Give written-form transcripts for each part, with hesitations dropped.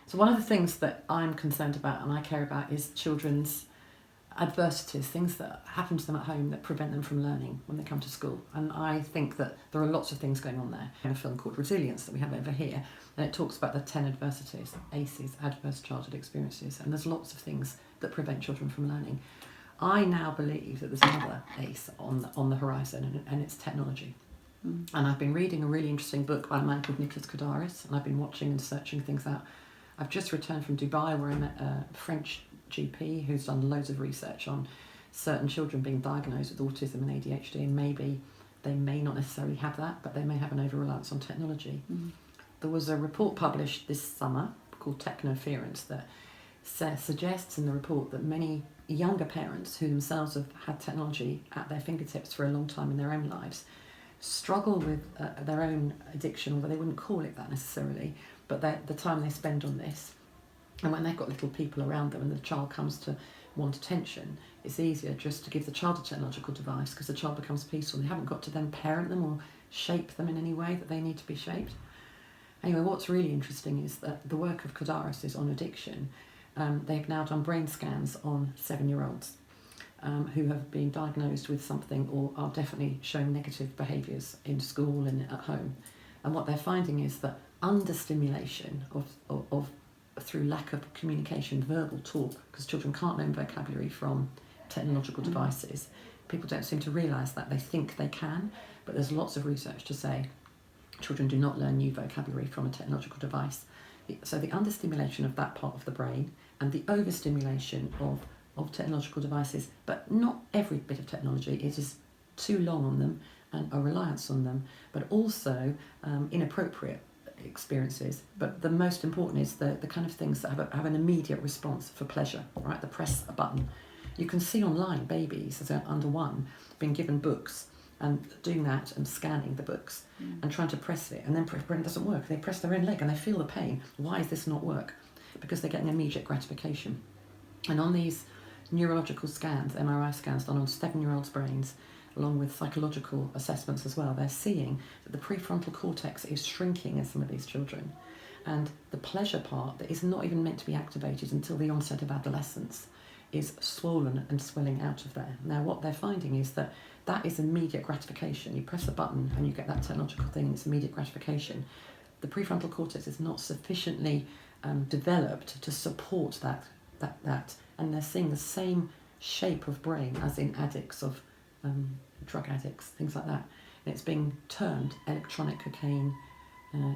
So one of the things that I'm concerned about and I care about is children's adversities, things that happen to them at home that prevent them from learning when they come to school. And I think that there are lots of things going on there. In a film called Resilience that we have over here, and it talks about the 10 adversities, ACEs, adverse childhood experiences, and there's lots of things that prevent children from learning. I now believe that there's another ACE on the horizon, and it's technology. And I've been reading a really interesting book by a man called Nicholas Kodaris, and I've been watching and searching things out. I've just returned from Dubai, where I met a French GP who's done loads of research on certain children being diagnosed with autism and ADHD, and maybe they may not necessarily have that, but they may have an over-reliance on technology. There was a report published this summer called Technoference that suggests in the report that many younger parents who themselves have had technology at their fingertips for a long time in their own lives struggle with their own addiction, although they wouldn't call it that necessarily, but the time they spend on this. And when they've got little people around them and the child comes to want attention, it's easier just to give the child a technological device because the child becomes peaceful. They haven't got to then parent them or shape them in any way that they need to be shaped. Anyway, what's really interesting is that the work of Kodaris is on addiction. They've now done brain scans on 7-year-olds who have been diagnosed with something or are definitely showing negative behaviours in school and at home. And what they're finding is that understimulation of through lack of communication, verbal talk, because children can't learn vocabulary from technological devices. People don't seem to realise that. They think they can, but there's lots of research to say children do not learn new vocabulary from a technological device. So the understimulation of that part of the brain and the overstimulation of technological devices, but not every bit of technology, it is too long on them and a reliance on them, but also inappropriate experiences. But the most important is the kind of things that have an immediate response for pleasure, right? The press a button. You can see online babies as they're under 1 being given books and doing that and scanning the books and trying to press it, and then it doesn't work. They press their own leg and they feel the pain. Why does this not work? Because they're getting immediate gratification. And on these neurological scans, MRI scans done on 7-year-olds' brains, along with psychological assessments as well, they're seeing that the prefrontal cortex is shrinking in some of these children. And the pleasure part that is not even meant to be activated until the onset of adolescence is swollen and swelling out of there. Now, what they're finding is that is immediate gratification. You press a button and you get that technological thing, and it's immediate gratification. The prefrontal cortex is not sufficiently developed to support that, and they're seeing the same shape of brain as in addicts of drug addicts, things like that. And it's being termed electronic cocaine,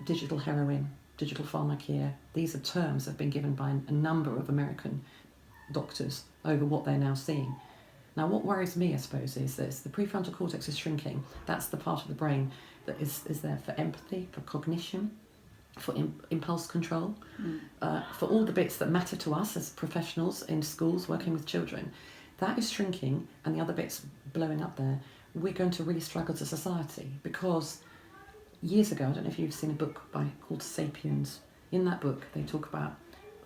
digital heroin, digital pharmacia. These are terms that have been given by a number of American doctors over what they're now seeing. Now, what worries me, I suppose, is this. The prefrontal cortex is shrinking. That's the part of the brain that is there for empathy, for cognition, for impulse control, for all the bits that matter to us as professionals in schools working with children. That is shrinking, and the other bits blowing up there. We're going to really struggle as a society, because years ago, I don't know if you've seen a book called Sapiens. In that book, they talk about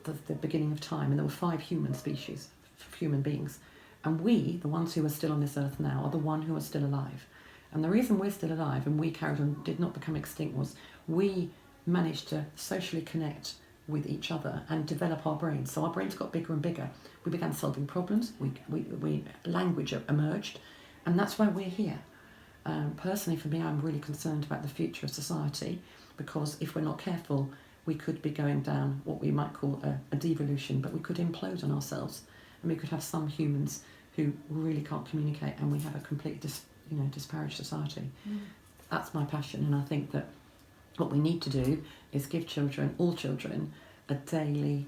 the beginning of time, and there were 5 human species, human beings. And we, the ones who are still on this earth now, are the one who are still alive. And the reason we're still alive and we carried on, did not become extinct, was we managed to socially connect with each other and develop our brains. So our brains got bigger and bigger. We began solving problems. We language emerged, and that's why we're here. Personally, for me, I'm really concerned about the future of society, because if we're not careful, we could be going down what we might call a devolution, but we could implode on ourselves, and we could have some humans who really can't communicate, and we have a complete disparaged society. That's my passion, and I think that what we need to do is give children, all children, a daily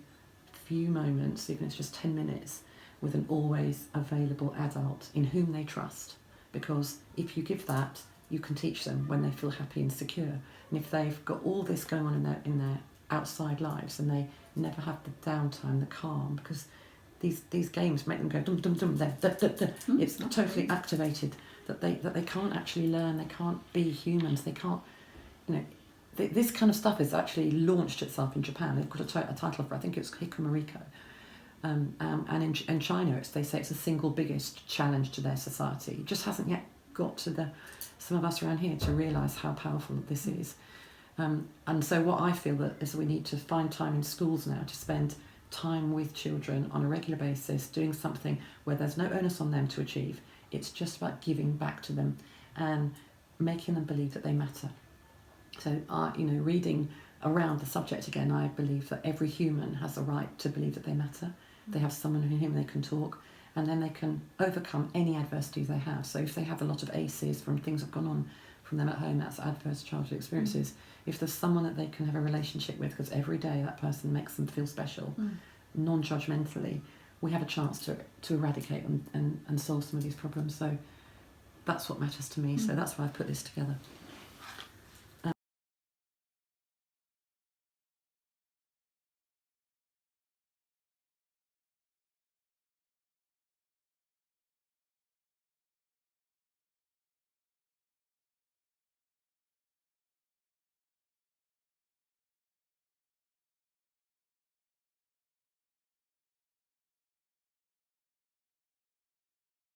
few moments, even if it's just 10 minutes, with an always available adult in whom they trust. Because if you give that, you can teach them when they feel happy and secure. And if they've got all this going on in their outside lives, and they never have the downtime, the calm, because these games make them go dum dum dum. It's totally activated that they can't actually learn. They can't be humans. They can't, This kind of stuff has actually launched itself in Japan. They've got a title for it. I think it's Hikomariko. And in China, they say it's the single biggest challenge to their society. It just hasn't yet got to some of us around here to realise how powerful this is. And so what I feel that is we need to find time in schools now to spend time with children on a regular basis, doing something where there's no onus on them to achieve. It's just about giving back to them and making them believe that they matter. So, reading around the subject again, I believe that every human has a right to believe that they matter. They have someone in whom they can talk, and then they can overcome any adversity they have. So if they have a lot of ACEs from things that have gone on from them at home, that's adverse childhood experiences. If there's someone that they can have a relationship with, because every day that person makes them feel special, non-judgmentally, we have a chance to eradicate and solve some of these problems. So that's what matters to me. So that's why I put this together.